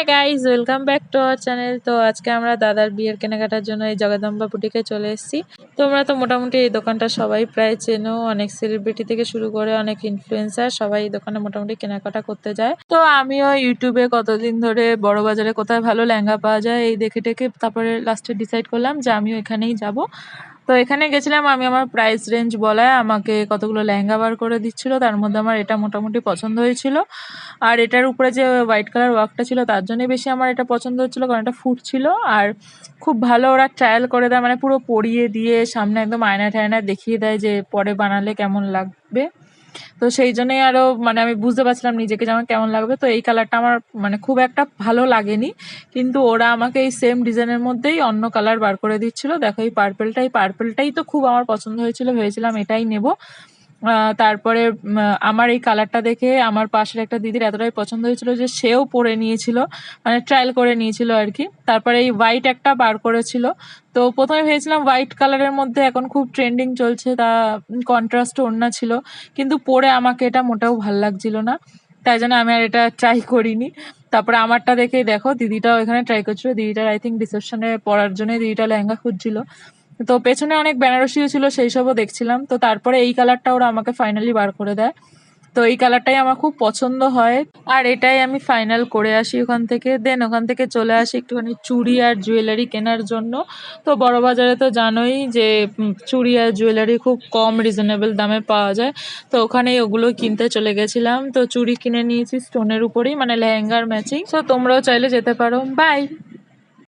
Hi guys, welcome back to our channel. তো আজকে আমরা দাদার বিয়ের কেনাকাটার জন্য এই জগদম্বা বুটিকে চলে এসেছি। তোমরা তো মোটামুটি এই দোকানটা সবাই প্রায় চেনো, অনেক সেলিব্রিটি থেকে শুরু করে অনেক ইনফ্লুয়েন্সার সবাই এই দোকানে মোটামুটি কেনাকাটা করতে যায়। তো আমিও ইউটিউবে কতদিন ধরে বড় বাজারে কোথায় ভালো লেহেঙ্গা পাওয়া যায় এই দেখে টেকে তারপরে লাস্টে ডিসাইড করলাম যে আমিও এখানেই যাব। তো এখানে গেছিলাম, আমি আমার প্রাইস রেঞ্জ বলায় আমাকে কতগুলো লেহেঙ্গা বার করে দিচ্ছিল, তার মধ্যে আমার এটা মোটামুটি পছন্দ হয়েছিল। আর এটার উপরে যে হোয়াইট কালার ওয়ার্কটা ছিল তার জন্যই বেশি আমার এটা পছন্দ হচ্ছিলো, কারণ এটা ফুট ছিল আর খুব ভালো ওরা ট্রায়াল করে দেয়, মানে পুরো পরিয়ে দিয়ে সামনে একদম আয়না টায়না দেখিয়ে দেয় যে পরে বানালে কেমন লাগবে। তো সেই জন্যই আরো মানে আমি বুঝতে পারছিলাম নিজেকে যে আমার কেমন লাগবে। তো এই কালারটা আমার মানে খুব একটা ভালো লাগেনি, কিন্তু ওরা আমাকে এই সেম ডিজাইনের মধ্যেই অন্য কালার বার করে দিচ্ছিল। দেখো এই পার্পেলটাই তো খুব আমার পছন্দ হয়েছিল, ভেবেছিলাম এটাই নেব। তারপরে আমার এই কালারটা দেখে আমার পাশের একটা দিদির এতটাই পছন্দ হয়েছিল যে সেও পরে নিয়েছিল, মানে ট্রায়াল করে নিয়েছিল আর কি। তারপরে এই হোয়াইট একটা বার করেছিল। তো প্রথমে ভেবেছিলাম হোয়াইট কালারের মধ্যে এখন খুব ট্রেন্ডিং চলছে, তা কন্ট্রাস্ট ওড়না ছিল, কিন্তু পরে আমাকে এটা মোটেও ভাল লাগছিল না, তাই জন্য আমি আর এটা ট্রাই করিনি। তারপরে আমারটা দেখে দেখো দিদিটাও এখানে ট্রাই করছিল, দিদিটার আই থিঙ্ক রিসেপশনে পরার জন্য দিদিটা লেহেঙ্গা খুঁজছিল। তো পেছনে অনেক বেনারসিও ছিল, সেই সবও দেখছিলাম। তো তারপরে এই কালারটা ওরা আমাকে ফাইনালি বার করে দেয়। তো এই কালারটাই আমার খুব পছন্দ হয়, আর এটাই আমি ফাইনাল করে আসি ওখান থেকে। দেন ওখান থেকে চলে আসি একটুখানি চুড়ি আর জুয়েলারি কেনার জন্য। তো বড় বাজারে তো জানোই যে চুড়ি আর জুয়েলারি খুব কম রিজনেবল দামে পাওয়া যায়। তো ওখানেই ওগুলো কিনতে চলে গেছিলাম। তো চুড়ি কিনে নিয়েছি স্টোনের উপরেই, মানে লেহেঙ্গার ম্যাচিং। তো তোমরাও চাইলে যেতে পারো। বাই।